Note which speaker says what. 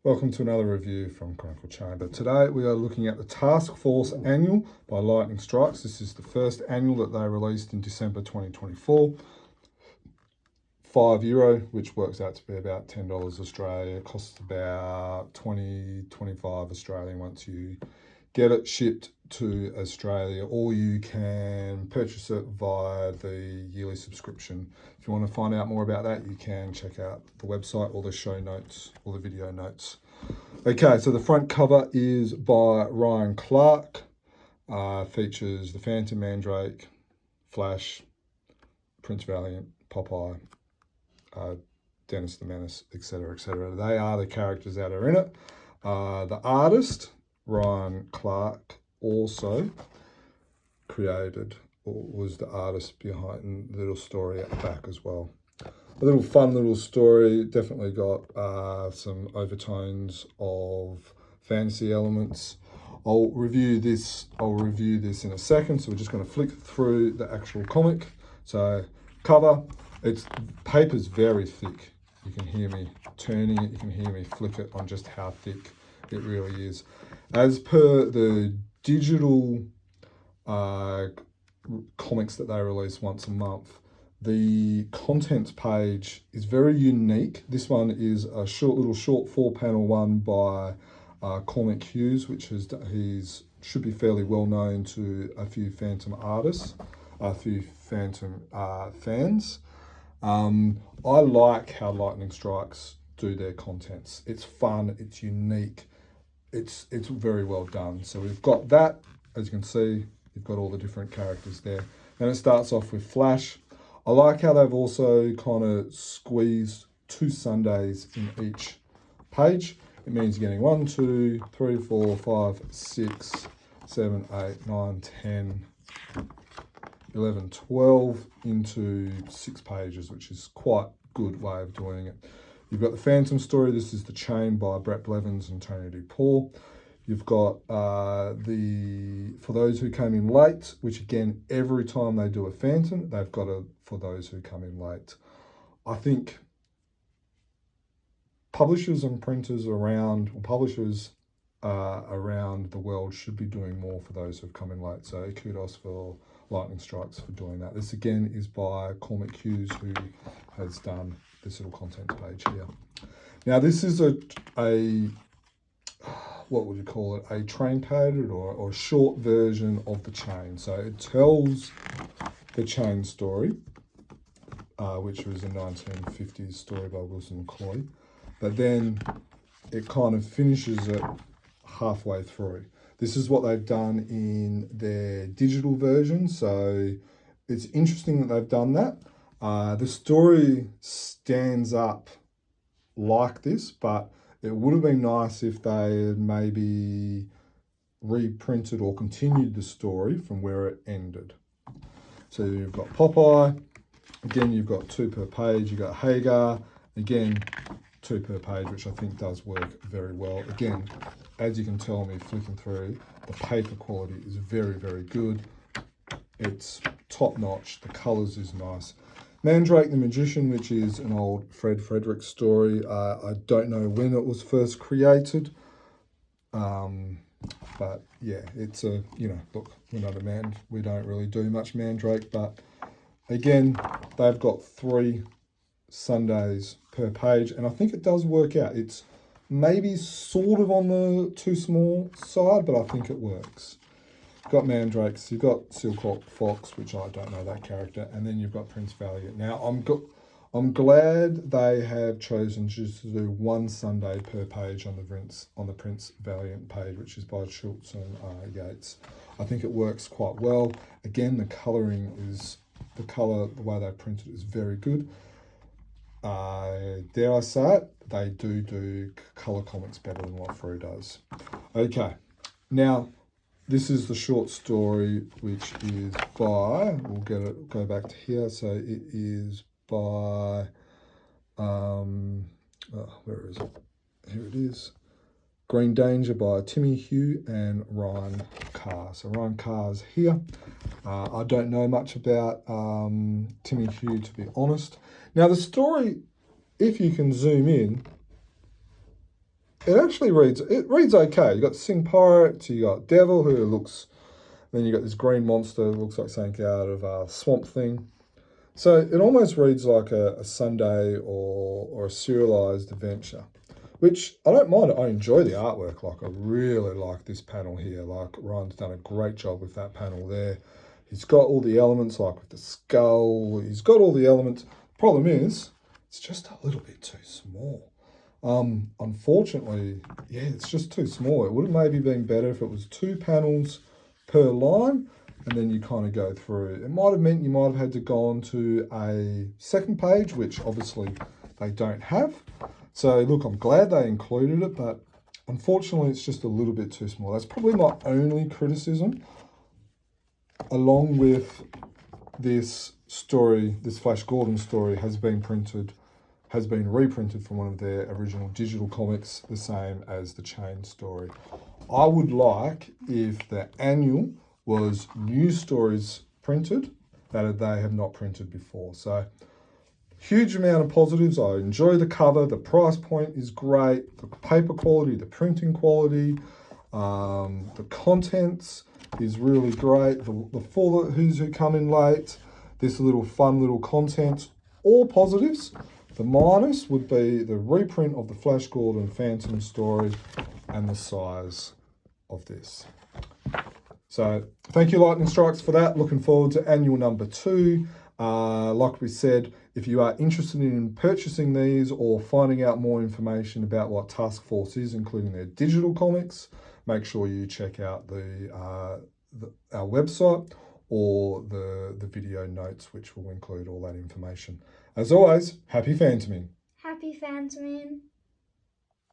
Speaker 1: Welcome to another review from Chronicle Chamber. Today we are looking at the Tasq Force Annual by Lightning Strikes. This is the first annual that they released in December 2024. €5, which works out to be about $10 Australia. It costs about 25 Australian once you get it shipped to Australia, or you can purchase it via the yearly subscription. If you want to find out more about that, you can check out the website or the show notes or the video notes. Okay, so the front cover is by Ryan Carr. Features the Phantom, Mandrake, Flash, Prince Valiant, Popeye, Dennis the Menace, etc., etc. They are the characters that are in it. The artist, Ryan Carr, also created or was the artist behind the little story at the back as well. A little fun little story, definitely got some overtones of fantasy elements. I'll review this in a second, so we're just going to flick through the actual comic. So cover, paper's very thick. You can hear me turning it, you can hear me flick it on just how thick it really is. As per the digital comics that they release once a month, the contents page is very unique. This one is a short 4-panel one by Cormac Hughes, which should be fairly well known to a few Phantom artists, a few Phantom fans. I like how Lightning Strikes do their contents. It's fun, it's unique, it's very well done. So we've got that, as you can see, you've got all the different characters there. And it starts off with Flash. I like how they've also kind of squeezed 2 Sundays in each page. It means you're getting 1, 2, 3, 4, 5, 6, 7, 8, 9, 10, 11, 12 into 6 pages, which is quite a good way of doing it. You've got the Phantom story. This is The Chain by Bret, Blevins and Tony DePaul. You've got For Those Who Came In Late, which again, every time they do a Phantom, they've got a For Those Who Come In Late. I think publishers and printers around the world should be doing more for those who've come in late. So kudos for Lightning Strikes for doing that. This again is by Cormac Hughes, who has done this little contents page here. Now this is a what would you call it? A truncated or a short version of The Chain. So it tells the Chain story, which was a 1950s story by Wilson McCloy, but then it kind of finishes it halfway through. This is what they've done in their digital version, so it's interesting that they've done that. The story stands up like this, but it would have been nice if they had maybe reprinted or continued the story from where it ended. So you've got Popeye, again you've got 2 per page, you've got Heague, again 2 per page, which I think does work very well. Again, as you can tell me flicking through, the paper quality is very, very good. It's top notch, the colours is nice. Mandrake the Magician, which is an old Fred Frederick story. I don't know when it was first created. But yeah, it's look, we're not a man, we don't really do much Mandrake, but again, they've got 3 Sundays per page, and I think it does work out. It's maybe sort of on the too small side, but I think it works. You've got Mandrakes, you've got Silkhawk Fox, which I don't know that character, and then you've got Prince Valiant. Now, I'm glad they have chosen just to do 1 Sunday per page on the Prince Valiant page, which is by Schultz and Yates. I think it works quite well. Again, the way they printed it is very good. Dare I say it, they do colour comics better than what Free does. Okay, now this is the short story, which is by, go back to here, so it is by, where is it? Here it is. Green Danger by Timmy, Heague and Ryan Carr. So Ryan Carr's here. I don't know much about Timmy Heague, to be honest. Now the story, if you can zoom in, it actually reads okay. You got Sing Pirate, you got Devil, who looks, then you got this green monster that looks like something out of Swamp Thing. So it almost reads like a Sunday or a serialized adventure, which I don't mind. I enjoy the artwork. Like, I really like this panel here. Like, Ryan's done a great job with that panel there. He's got all the elements, like with the skull. He's got all the elements. Problem is, it's just a little bit too small. Unfortunately, yeah, it's just too small. It would have maybe been better if it was 2 panels per line, and then you kind of go through. It might have meant you might have had to go on to a second page, which obviously they don't have. So look, I'm glad they included it, but unfortunately it's just a little bit too small. That's probably my only criticism, along with this story, this Flash Gordon story has been reprinted from one of their original digital comics, the same as the Chain story. I would like if the annual was new stories printed that they have not printed before. So huge amount of positives. I enjoy the cover. The price point is great. The paper quality, the printing quality, the contents is really great. The for who's who come in late, this little fun little content, all positives. The minus would be the reprint of the Flash Gordon Phantom story and the size of this. So thank you, Lightning Strikes, for that. Looking forward to annual number 2. Like we said, if you are interested in purchasing these or finding out more information about what Tasq Force is, including their digital comics, make sure you check out our website or the video notes, which will include all that information. As always, happy phantoming.
Speaker 2: Happy phantoming.